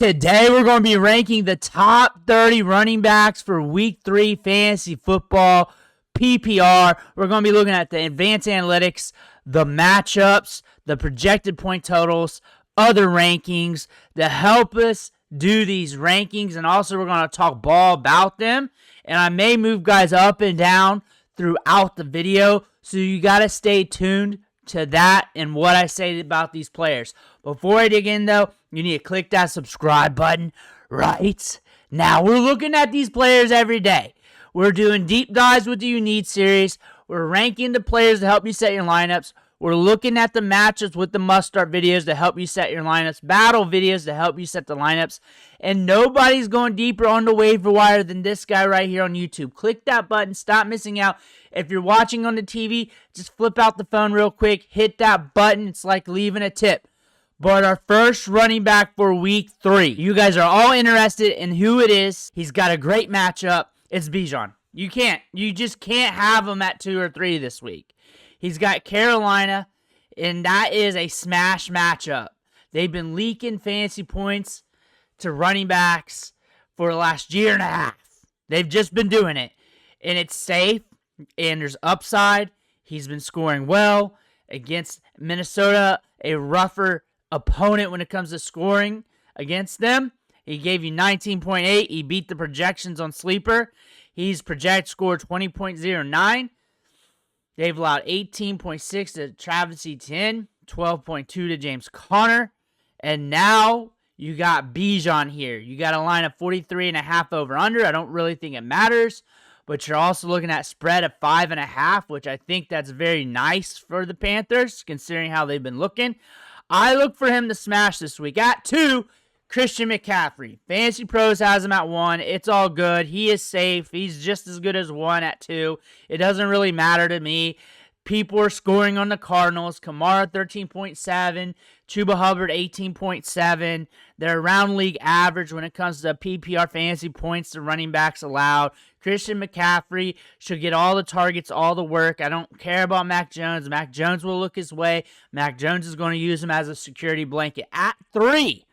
Today we're going to be ranking the top 30 running backs for Week 3 fantasy football PPR. We're going to be looking at the advanced analytics, the matchups, the projected point totals, other rankings to help us do these rankings. And also we're going to talk ball about them. And I may move guys up and down throughout the video. So you got to stay tuned to that and what I say about these players. Before I dig in, though, you need to click that subscribe button right now. We're looking at these players every day. We're doing deep dives with the You Need series. We're ranking the players to help you set your lineups. We're looking at the matchups with the must-start videos to help you set your lineups, battle videos to help you set the lineups, and nobody's going deeper on the waiver wire than this guy right here on YouTube. Click that button. Stop missing out. If you're watching on the TV, just flip out the phone real quick. Hit that button. It's like leaving a tip. But our first running back for Week 3. You guys are all interested in who it is. He's got a great matchup. It's Bijan. You just can't have him at 2 or 3 this week. He's got Carolina, and that is a smash matchup. They've been leaking fantasy points to running backs for the last year and a half. They've just been doing it. And it's safe, and there's upside. He's been scoring well against Minnesota, a rougher opponent when it comes to scoring against them. He gave you 19.8. He beat the projections on Sleeper. He's projected score 20.09. They've allowed 18.6 to Travis Etienne, 12.2 to James Conner. And now you got Bijan here. You got a line of 43.5 over under. I don't really think it matters. But you're also looking at spread of 5.5, which I think that's very nice for the Panthers, considering how they've been looking. I look for him to smash this week. At 2, Christian McCaffrey. Fantasy Pros has him at 1. It's all good. He is safe. He's just as good as 1 at 2. It doesn't really matter to me. People are scoring on the Cardinals. Kamara 13.7. Chuba Hubbard 18.7. They're around league average when it comes to PPR fantasy points to running backs allowed. Christian McCaffrey should get all the targets, all the work. I don't care about Mac Jones. Mac Jones will look his way. Mac Jones is going to use him as a security blanket. At 3,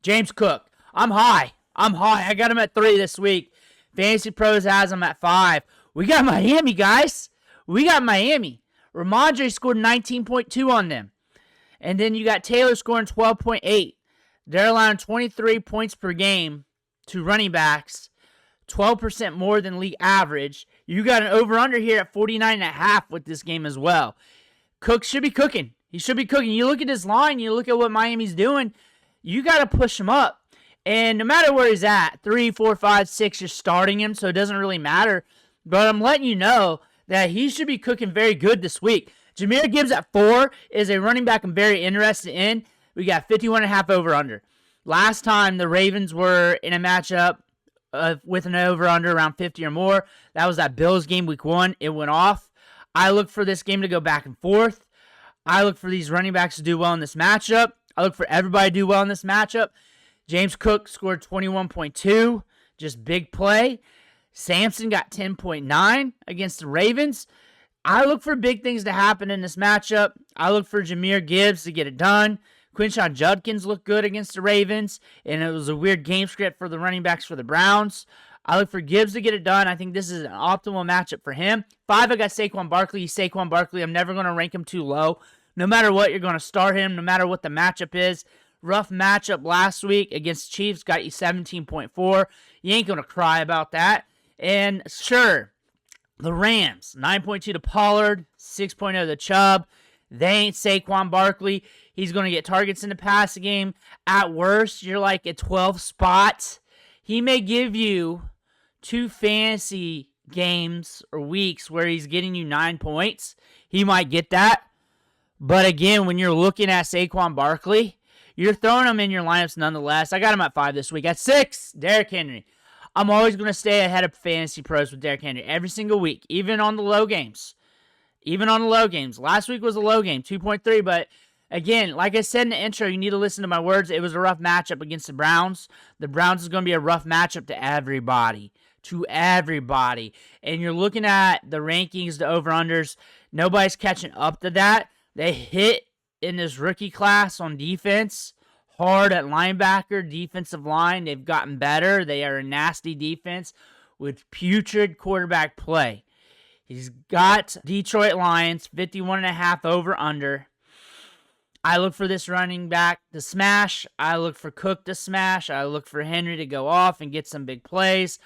James Cook. I'm high. I got him at 3 this week. Fantasy Pros has him at 5. We got Miami, guys. We got Miami. Ramondre scored 19.2 on them. And then you got Taylor scoring 12.8. They're allowing 23 points per game to running backs, 12% more than league average. You got an over-under here at 49.5 with this game as well. Cook should be cooking. He should be cooking. You look at this line, you look at what Miami's doing, you got to push him up. And no matter where he's at, 3, 4, 5, 6, you're starting him, so it doesn't really matter. But I'm letting you know that he should be cooking very good this week. Jahmyr Gibbs at 4 is a running back I'm very interested in. We got 51.5 over-under. Last time the Ravens were in a matchup with an over-under around 50 or more, that was that Bills game week 1. It went off. I look for this game to go back and forth. I look for these running backs to do well in this matchup. I look for everybody to do well in this matchup. James Cook scored 21.2, just big play. Sampson got 10.9 against the Ravens. I look for big things to happen in this matchup. I look for Jahmyr Gibbs to get it done. Quinshon Judkins looked good against the Ravens, and it was a weird game script for the running backs for the Browns. I look for Gibbs to get it done. I think this is an optimal matchup for him. 5, I got Saquon Barkley. Saquon Barkley, I'm never going to rank him too low. No matter what, you're going to start him, no matter what the matchup is. Rough matchup last week against Chiefs, got you 17.4. You ain't going to cry about that. And sure, the Rams, 9.2 to Pollard, 6.0 to Chubb. They ain't Saquon Barkley. He's going to get targets in the passing game. At worst, you're like at 12 spots. He may give you 2 fantasy games or weeks where he's getting you 9 points. He might get that. But again, when you're looking at Saquon Barkley, you're throwing him in your lineups nonetheless. I got him at 5 this week. At 6, Derrick Henry. I'm always going to stay ahead of Fantasy Pros with Derrick Henry every single week, even on the low games. Last week was a low game, 2.3, but again, like I said in the intro, you need to listen to my words. It was a rough matchup against the Browns. The Browns is going to be a rough matchup to everybody. And you're looking at the rankings, the over-unders. Nobody's catching up to that. They hit in this rookie class on defense hard at linebacker, defensive line. They've gotten better. They are a nasty defense with putrid quarterback play. He's got Detroit Lions, 51.5 over under. I look for this running back to smash. I look for Cook to smash. I look for Henry to go off and get some big plays.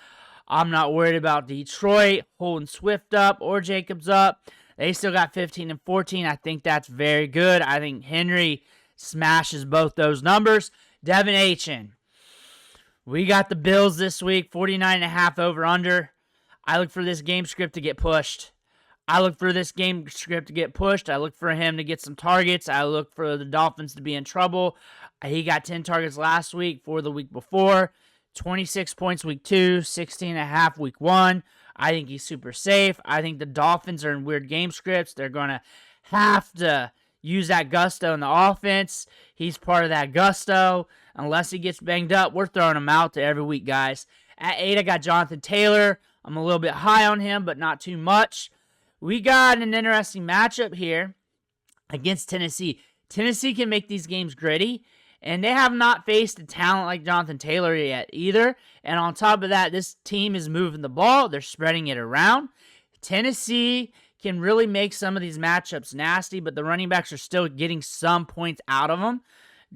I'm not worried about Detroit holding Swift up or Jacobs up. They still got 15 and 14. I think that's very good. I think Henry smashes both those numbers. Devin Achin. We got the Bills this week, 49.5 over under. I look for this game script to get pushed. I look for him to get some targets. I look for the Dolphins to be in trouble. He got 10 targets last week, 4 the week before. 26 points week 2, 16.5 week 1. I think he's super safe. I think the Dolphins are in weird game scripts. They're going to have to use that gusto in the offense. He's part of that gusto. Unless he gets banged up, we're throwing him out there every week, guys. At 8, I got Jonathan Taylor. I'm a little bit high on him, but not too much. We got an interesting matchup here against Tennessee. Tennessee can make these games gritty, and they have not faced a talent like Jonathan Taylor yet either. And on top of that, this team is moving the ball. They're spreading it around. Tennessee can really make some of these matchups nasty, but the running backs are still getting some points out of them.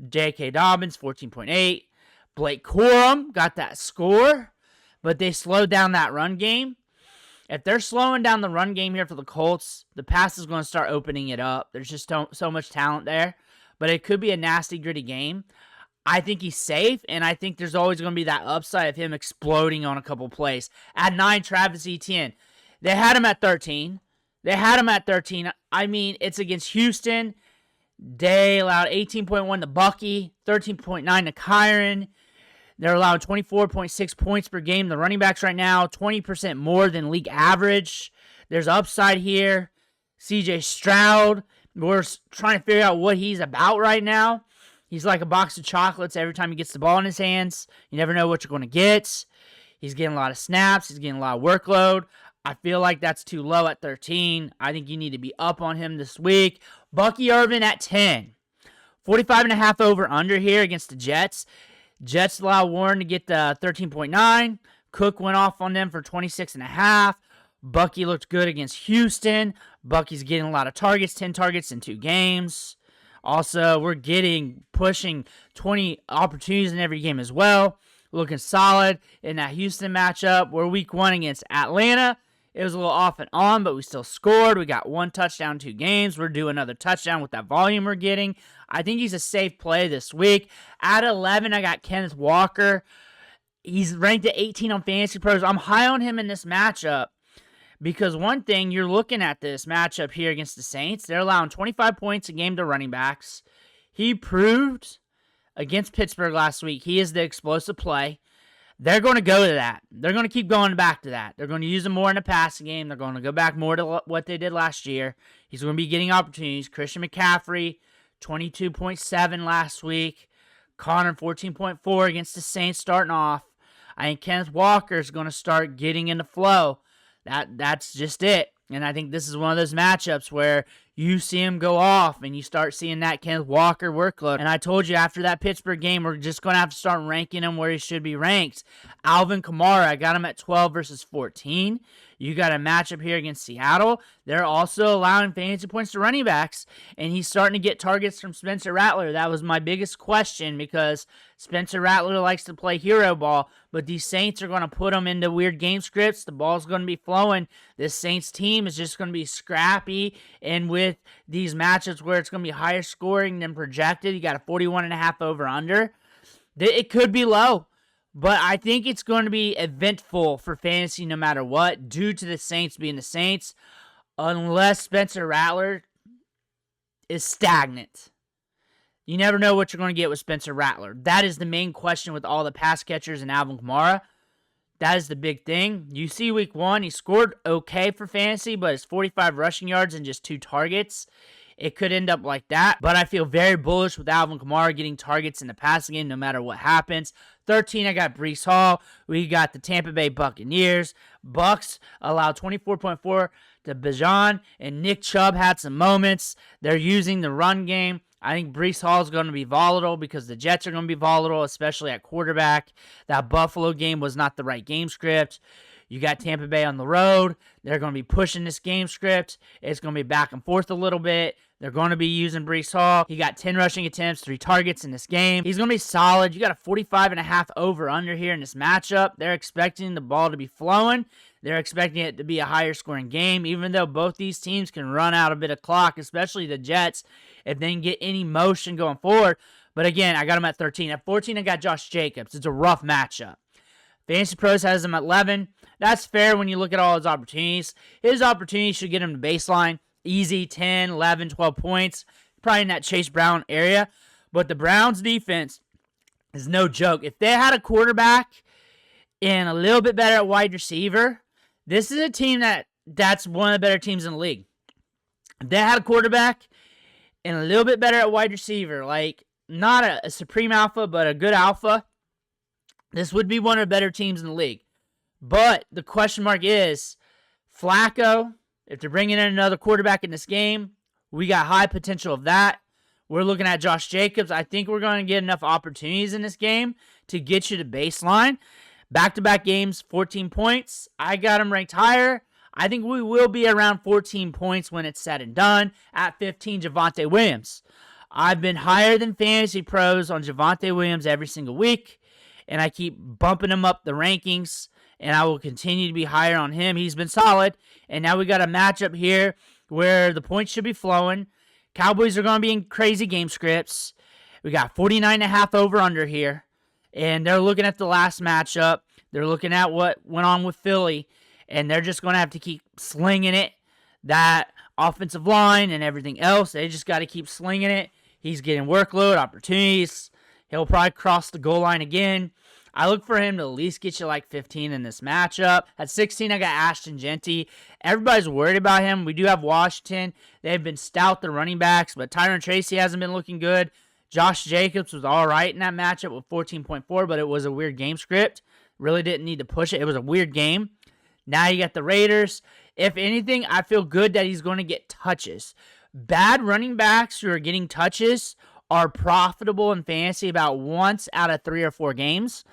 J.K. Dobbins, 14.8. Blake Corum got that score, but they slowed down that run game. If they're slowing down the run game here for the Colts, the pass is going to start opening it up. There's just so much talent there. But it could be a nasty, gritty game. I think he's safe, and I think there's always going to be that upside of him exploding on a couple plays. At 9, Travis Etienne. They had him at 13. I mean, it's against Houston. They allowed 18.1 to Bucky, 13.9 to Kyron. They're allowing 24.6 points per game. The running backs right now, 20% more than league average. There's upside here. CJ Stroud, we're trying to figure out what he's about right now. He's like a box of chocolates every time he gets the ball in his hands. You never know what you're going to get. He's getting a lot of snaps. He's getting a lot of workload. I feel like that's too low at 13. I think you need to be up on him this week. Bucky Irvin at 10. 45.5 over under here against the Jets. Jets allow Warren to get the 13.9. Cook went off on them for 26.5. Bucky looked good against Houston. Bucky's getting a lot of targets, 10 targets in 2 games. Also, we're pushing 20 opportunities in every game as well. Looking solid in that Houston matchup. We're week 1 against Atlanta. It was a little off and on, but we still scored. We got 1 touchdown, 2 games. We're due another touchdown with that volume we're getting. I think he's a safe play this week. At 11, I got Kenneth Walker. He's ranked at 18 on Fantasy Pros. I'm high on him in this matchup because one thing, you're looking at this matchup here against the Saints. They're allowing 25 points a game to running backs. He proved against Pittsburgh last week he is the explosive play. They're going to go to that. They're going to keep going back to that. They're going to use him more in the passing game. They're going to go back more to what they did last year. He's going to be getting opportunities. Christian McCaffrey, 22.7 last week. Connor, 14.4 against the Saints starting off. I think Kenneth Walker is going to start getting into flow. That's just it. And I think this is one of those matchups where you see him go off and you start seeing that Kenneth Walker workload. And I told you after that Pittsburgh game, we're just going to have to start ranking him where he should be ranked. Alvin Kamara, I got him at 12 versus 14. You got a matchup here against Seattle. They're also allowing fantasy points to running backs, and he's starting to get targets from Spencer Rattler. That was my biggest question because Spencer Rattler likes to play hero ball, but these Saints are going to put him into weird game scripts. The ball's going to be flowing. This Saints team is just going to be scrappy, and with these matchups where it's going to be higher scoring than projected, you got a 41.5 over under. It could be low. But I think it's going to be eventful for fantasy no matter what, due to the Saints being the Saints, unless Spencer Rattler is stagnant. You never know what you're going to get with Spencer Rattler. That is the main question with all the pass catchers and Alvin Kamara. That is the big thing. You see week 1, he scored okay for fantasy, but it's 45 rushing yards and just 2 targets. It could end up like that, but I feel very bullish with Alvin Kamara getting targets in the passing game no matter what happens. 13, I got Breece Hall. We got the Tampa Bay Buccaneers. Bucks allowed 24.4 to Bijan, and Nick Chubb had some moments. They're using the run game. I think Breece Hall is going to be volatile because the Jets are going to be volatile, especially at quarterback. That Buffalo game was not the right game script. You got Tampa Bay on the road. They're going to be pushing this game script. It's going to be back and forth a little bit. They're going to be using Breece Hall. He got 10 rushing attempts, 3 targets in this game. He's going to be solid. You got a 45.5 over-under here in this matchup. They're expecting the ball to be flowing. They're expecting it to be a higher scoring game, even though both these teams can run out a bit of clock, especially the Jets, if they can get any motion going forward. But again, I got him at 13. At 14, I got Josh Jacobs. It's a rough matchup. Fantasy Pros has him at 11. That's fair when you look at all his opportunities. His opportunities should get him to baseline. Easy 10, 11, 12 points. Probably in that Chase Brown area. But the Browns defense is no joke. If they had a quarterback and a little bit better at wide receiver, this is a team that's one of the better teams in the league. If they had a quarterback and a little bit better at wide receiver, like not a supreme alpha, but a good alpha, this would be one of the better teams in the league. But the question mark is, Flacco, if they're bringing in another quarterback in this game, we got high potential of that. We're looking at Josh Jacobs. I think we're going to get enough opportunities in this game to get you to baseline. Back-to-back games, 14 points. I got him ranked higher. I think we will be around 14 points when it's said and done. At 15, Javonte Williams. I've been higher than Fantasy Pros on Javonte Williams every single week, and I keep bumping him up the rankings, and I will continue to be higher on him. He's been solid, and now we got a matchup here where the points should be flowing. Cowboys are going to be in crazy game scripts. We got 49.5 over-under here. And they're looking at the last matchup. They're looking at what went on with Philly. And they're just going to have to keep slinging it. That offensive line and everything else, they just got to keep slinging it. He's getting workload, opportunities. He'll probably cross the goal line again. I look for him to at least get you like 15 in this matchup. At 16, I got Ashton Genty. Everybody's worried about him. We do have Washington. They've been stout, the running backs, but Tyron Tracy hasn't been looking good. Josh Jacobs was all right in that matchup with 14.4, but it was a weird game script. Really didn't need to push it. It was a weird game. Now you got the Raiders. If anything, I feel good that he's going to get touches. Bad running backs who are getting touches are profitable in fantasy about once out of 3 or 4 games.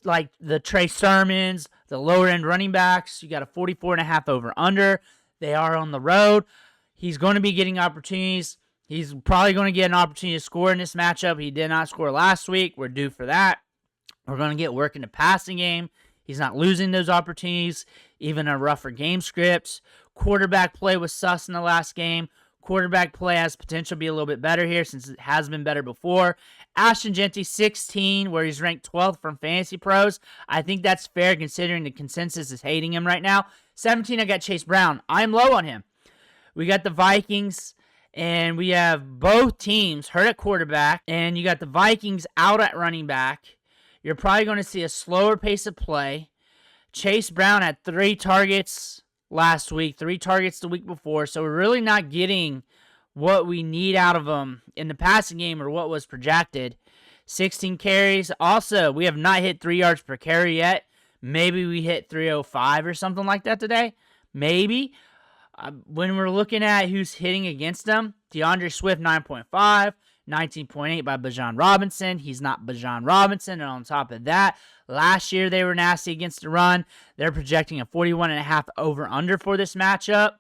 Like the Trey Sermons, the lower-end running backs. You got a 44.5 over-under. They are on the road. He's going to be getting opportunities. He's probably going to get an opportunity to score in this matchup. He did not score last week. We're due for that. We're going to get work in the passing game. He's not losing those opportunities, even a rougher game script. Quarterback play was sus in the last game. Quarterback play has potential to be a little bit better here since it has been better before. Ashton Genty, 16, where he's ranked 12th from Fantasy Pros. I think that's fair considering the consensus is hating him right now. 17, I got Chase Brown. I'm low on him. We got the Vikings. And we have both teams hurt at quarterback, and you got the Vikings out at running back. You're probably going to see a slower pace of play. Chase Brown had 3 targets last week, 3 targets the week before, so we're really not getting what we need out of him in the passing game or what was projected. 16 carries. Also, we have not hit 3 yards per carry yet. Maybe we hit 305 or something like that today. Maybe. When we're looking at who's hitting against them, DeAndre Swift 9.5, 19.8 by Bijan Robinson. He's not Bijan Robinson. And on top of that, last year they were nasty against the run. They're projecting a 41.5 over-under for this matchup.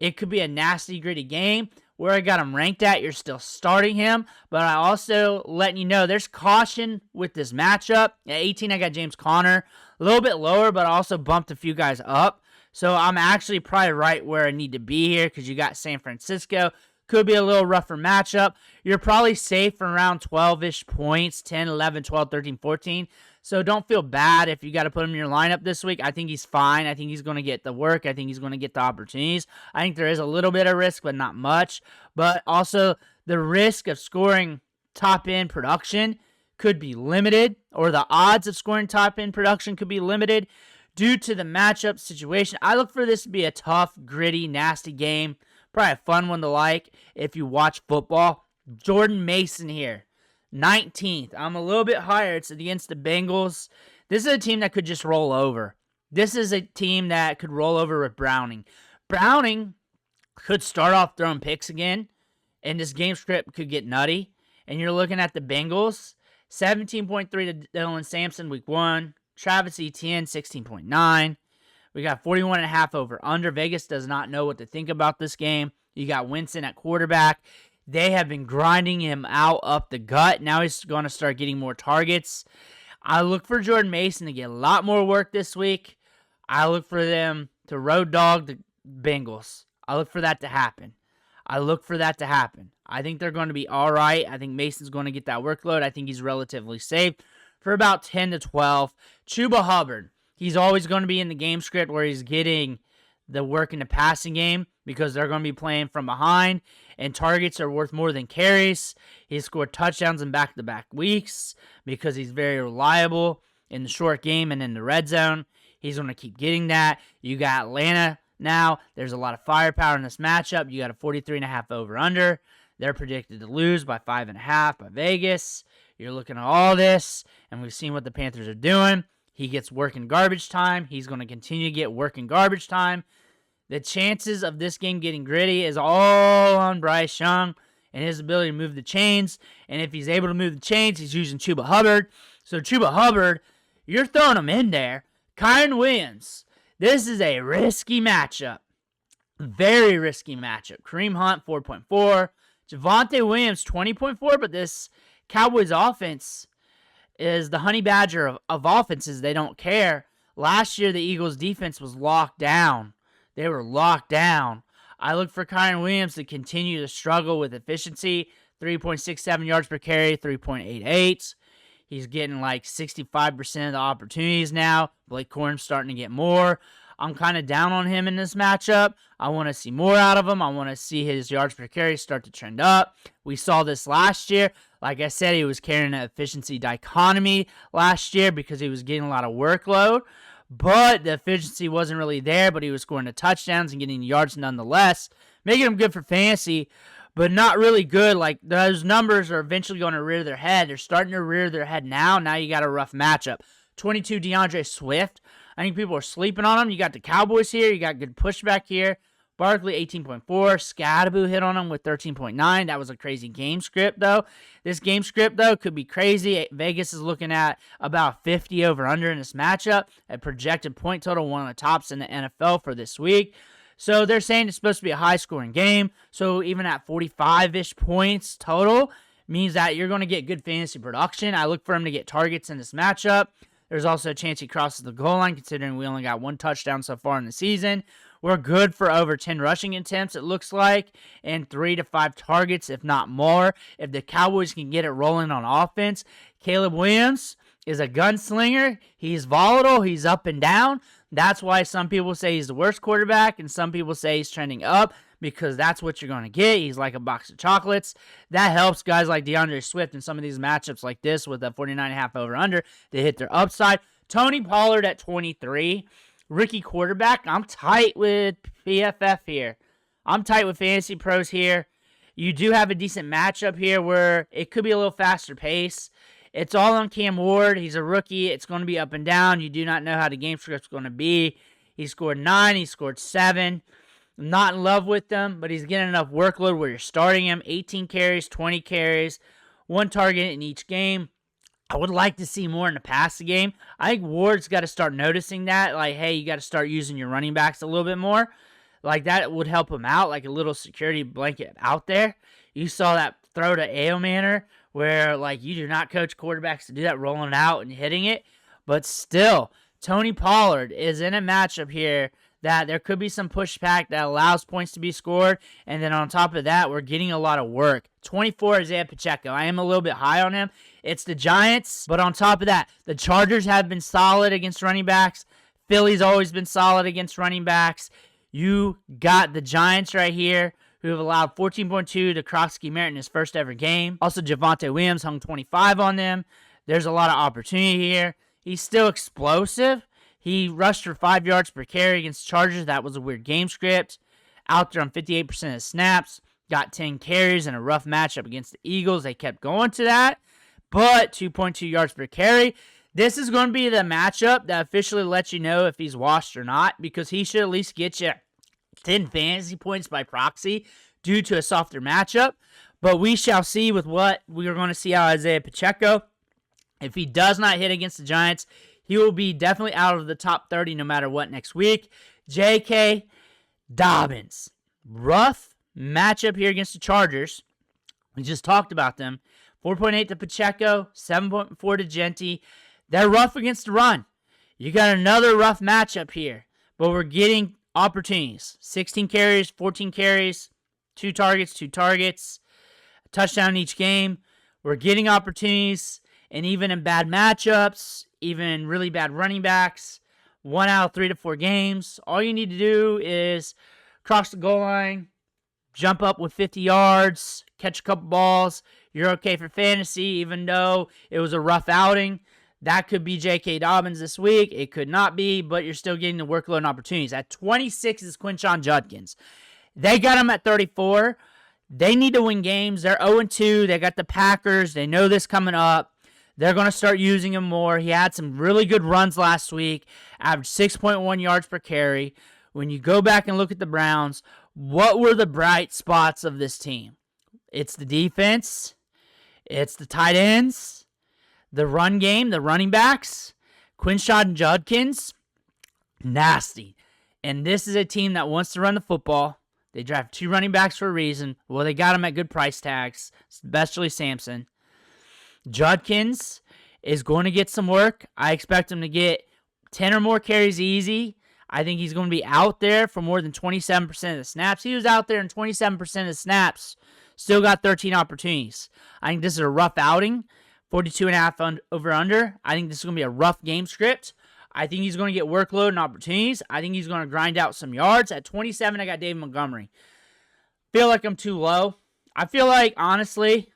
It could be a nasty, gritty game. Where I got him ranked at, you're still starting him. But I also letting you know there's caution with this matchup. At 18, I got James Conner. A little bit lower, but also bumped a few guys up. So I'm actually probably right where I need to be here because you got San Francisco. Could be a little rougher matchup. You're probably safe for around 12-ish points, 10, 11, 12, 13, 14. So don't feel bad if you got to put him in your lineup this week. I think he's fine. I think he's going to get the work. I think he's going to get the opportunities. I think there is a little bit of risk, but not much. But also the risk of scoring top-end production could be limited, or the odds of scoring top-end production could be limited due to the matchup situation. I look for this to be a tough, gritty, nasty game. Probably a fun one to like if you watch football. Jordan Mason here, 19th. I'm a little bit higher. It's against the Bengals. This is a team that could just roll over. This is a team that could roll over with Browning. Browning could start off throwing picks again, and this game script could get nutty. And you're looking at the Bengals, 17.3 to Dylan Sampson week 1. Travis Etienne, 16.9. We got 41.5 over under. Vegas does not know what to think about this game. You got Winston at quarterback. They have been grinding him out up the gut. Now he's going to start getting more targets. I look for Jordan Mason to get a lot more work this week. I look for them to road dog the Bengals. I look for that to happen. I think they're going to be all right. I think Mason's going to get that workload. I think he's relatively safe for about 10 to 12. Chuba Hubbard. He's always going to be in the game script where he's getting the work in the passing game because they're going to be playing from behind, and targets are worth more than carries. He scored touchdowns in back-to-back weeks because he's very reliable in the short game and in the red zone. He's going to keep getting that. You got Atlanta now. There's a lot of firepower in this matchup. You got a 43.5 over-under. They're predicted to lose by 5.5 by Vegas. You're looking at all this, and we've seen what the Panthers are doing. He gets work in garbage time. He's going to continue to get work in garbage time. The chances of this game getting gritty is all on Bryce Young and his ability to move the chains. And if he's able to move the chains, he's using Chuba Hubbard. So Chuba Hubbard, you're throwing him in there. Kyren Williams, this is a risky matchup. Very risky matchup. Kareem Hunt, 4.4. Javonte Williams, 20.4. But this Cowboys offense is the honey badger of offenses. They don't care. Last year, the Eagles' defense was locked down. They were locked down. I look for Kyren Williams to continue to struggle with efficiency. 3.67 yards per carry, 3.88. He's getting like 65% of the opportunities now. Blake Corum's starting to get more. I'm kind of down on him in this matchup. I want to see more out of him. I want to see his yards per carry start to trend up. We saw this last year. Like I said, he was carrying an efficiency dichotomy last year because he was getting a lot of workload. But the efficiency wasn't really there, but he was scoring the touchdowns and getting yards nonetheless, making him good for fantasy, but not really good. Like, those numbers are eventually going to rear their head. They're starting to rear their head now. Now you got a rough matchup. 22, DeAndre Swift. I think people are sleeping on him. You got the Cowboys here. You got good pushback here. Barkley, 18.4. Scadaboo hit on him with 13.9. That was a crazy game script, though. This game script, though, could be crazy. Vegas is looking at about 50 over-under in this matchup. A projected point total, one of the tops in the NFL for this week. So they're saying it's supposed to be a high-scoring game. So even at 45-ish points total means that you're going to get good fantasy production. I look for him to get targets in this matchup. There's also a chance he crosses the goal line, considering we only got one touchdown so far in the season. We're good for over 10 rushing attempts, it looks like, and 3 to 5 targets, if not more. If the Cowboys can get it rolling on offense, Caleb Williams is a gunslinger. He's volatile. He's up and down. That's why some people say he's the worst quarterback, and some people say he's trending up, because that's what you're going to get. He's like a box of chocolates. That helps guys like DeAndre Swift in some of these matchups like this with a 49.5 over-under to hit their upside. Tony Pollard at 23. Rookie quarterback. I'm tight with PFF here. I'm tight with Fantasy Pros here. You do have a decent matchup here where it could be a little faster pace. It's all on Cam Ward. He's a rookie. It's going to be up and down. You do not know how the game script's going to be. He scored 9. He scored 7. I'm not in love with them, but he's getting enough workload where you're starting him. 18 carries, 20 carries, 1 target in each game. I would like to see more in the passing game. I think Ward's got to start noticing that. Like, hey, you got to start using your running backs a little bit more. Like, that would help him out, like a little security blanket out there. You saw that throw to Ailmanor where, like, you do not coach quarterbacks to do that, rolling out and hitting it. But still, Tony Pollard is in a matchup here that there could be some pushback that allows points to be scored. And then on top of that, we're getting a lot of work. 24 is Isaiah Pacheco. I am a little bit high on him. It's the Giants. But on top of that, the Chargers have been solid against running backs. Philly's always been solid against running backs. You got the Giants right here, who have allowed 14.2 to Kroxky Merritt in his first ever game. Also, Javonte Williams hung 25 on them. There's a lot of opportunity here. He's still explosive. He rushed for 5 yards per carry against Chargers. That was a weird game script. Out there on 58% of snaps. Got 10 carries in a rough matchup against the Eagles. They kept going to that. But 2.2 yards per carry. This is going to be the matchup that officially lets you know if he's washed or not, because he should at least get you 10 fantasy points by proxy due to a softer matchup. But we shall see with what we are going to see out of Isaiah Pacheco. If he does not hit against the Giants, he will be definitely out of the top 30 no matter what next week. J.K. Dobbins. Rough matchup here against the Chargers. We just talked about them. 4.8 to Pacheco, 7.4 to Genti. They're rough against the run. You got another rough matchup here, but we're getting opportunities. 16 carries, 14 carries, 2 targets, a touchdown each game. We're getting opportunities, and even in bad matchups, even in really bad running backs, 1 out of 3 to 4 games, all you need to do is cross the goal line, jump up with 50 yards, catch a couple balls. You're okay for fantasy, even though it was a rough outing. That could be J.K. Dobbins this week. It could not be, but you're still getting the workload and opportunities. At 26 is Quinshon Judkins. They got him at 34. They need to win games. They're 0-2. They got the Packers. They know this coming up. They're going to start using him more. He had some really good runs last week, averaged 6.1 yards per carry. When you go back and look at the Browns, what were the bright spots of this team? It's the defense. It's the tight ends. The run game, the running backs. Quinshon Judkins, nasty. And this is a team that wants to run the football. They draft 2 running backs for a reason. Well, they got them at good price tags, especially Sampson. Judkins is going to get some work. I expect him to get 10 or more carries easy. I think he's going to be out there for more than 27% of the snaps. He was out there in 27% of the snaps. Still got 13 opportunities. I think this is a rough outing. 42.5 over-under. I think this is going to be a rough game script. I think he's going to get workload and opportunities. I think he's going to grind out some yards. At 27, I got David Montgomery. Feel like I'm too low. I feel like, honestly,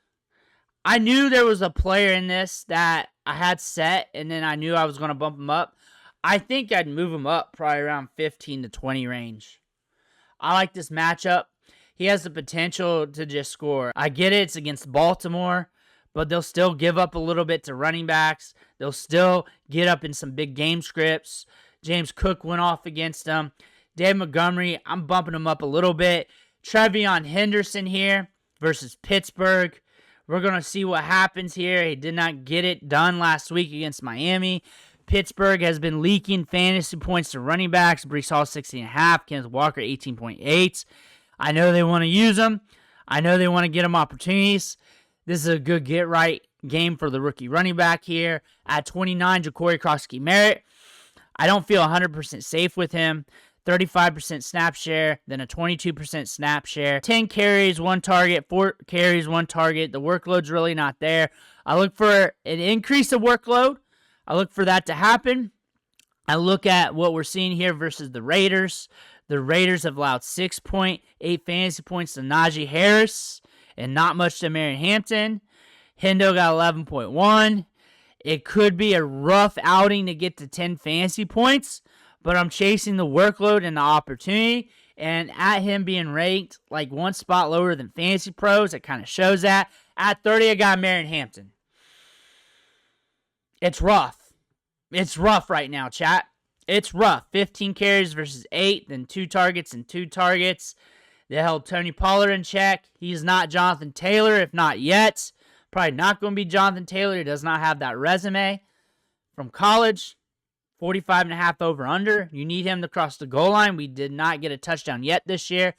I knew there was a player in this that I had set, and then I knew I was going to bump him up. I think I'd move him up probably around 15 to 20 range. I like this matchup. He has the potential to just score. I get it. It's against Baltimore, but they'll still give up a little bit to running backs. They'll still get up in some big game scripts. James Cook went off against them. Dave Montgomery, I'm bumping him up a little bit. Trevion Henderson here versus Pittsburgh. We're going to see what happens here. He did not get it done last week against Miami. Pittsburgh has been leaking fantasy points to running backs. Breece Hall, 16.5. Kenneth Walker, 18.8. I know they want to use them. I know they want to get them opportunities. This is a good get-right game for the rookie running back here. At 29, Ja'Cory Cross-Merritt. I don't feel 100% safe with him. 35% snap share, then a 22% snap share. 10 carries, 1 target, 4 carries, 1 target. The workload's really not there. I look for an increase of workload. I look for that to happen. I look at what we're seeing here versus the Raiders. The Raiders have allowed 6.8 fantasy points to Najee Harris and not much to Marion Hampton. Hendo got 11.1. It could be a rough outing to get to 10 fantasy points, but I'm chasing the workload and the opportunity. And at him being ranked like 1 spot lower than Fantasy Pros, it kind of shows that. At 30, I got Marion Hampton. It's rough. It's rough right now, chat. It's rough. 15 carries versus 8, then 2 targets and 2 targets. They held Tony Pollard in check. He's not Jonathan Taylor, if not yet. Probably not going to be Jonathan Taylor. He does not have that resume from college. 45.5 over-under. You need him to cross the goal line. We did not get a touchdown yet this year.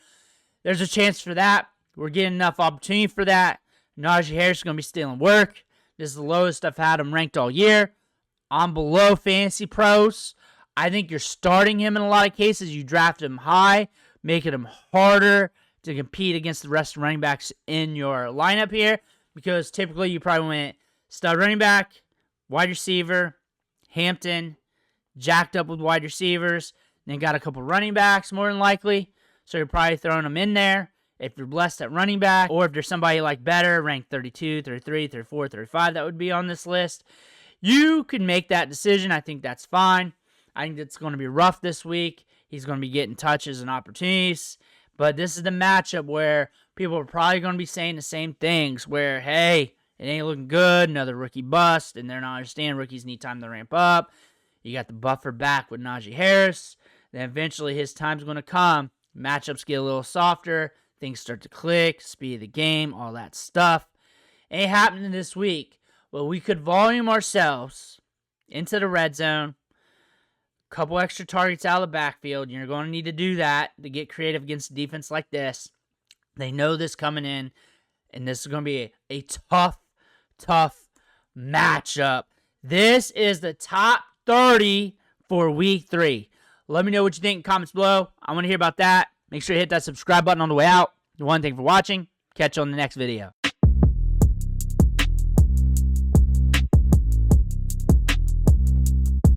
There's a chance for that. We're getting enough opportunity for that. Najee Harris is going to be stealing work. This is the lowest I've had him ranked all year. I'm below Fantasy Pros. I think you're starting him in a lot of cases. You draft him high, making him harder to compete against the rest of running backs in your lineup here, because typically you probably went stud running back, wide receiver, Hampton, jacked up with wide receivers, then got a couple running backs more than likely, so you're probably throwing them in there if you're blessed at running back, or if there's somebody like better, ranked 32, 33, 34, 35, that would be on this list. You can make that decision. I think that's fine. I think it's going to be rough this week. He's going to be getting touches and opportunities. But this is the matchup where people are probably going to be saying the same things, where, hey, it ain't looking good, another rookie bust, and they're not understanding rookies need time to ramp up. You got the buffer back with Najee Harris. Then eventually his time's going to come. Matchups get a little softer. things start to click, speed of the game, all that stuff. Ain't happening this week. Well, we could volume ourselves into the red zone. Couple extra targets out of the backfield. You're going to need to do that to get creative against a defense like this. They know this coming in, and this is going to be a tough matchup. This is the top 30 for week 3. Let me know what you think in comments below. I want to hear about that. Make sure you hit that subscribe button on the way out. One thing for watching. Catch you on the next video.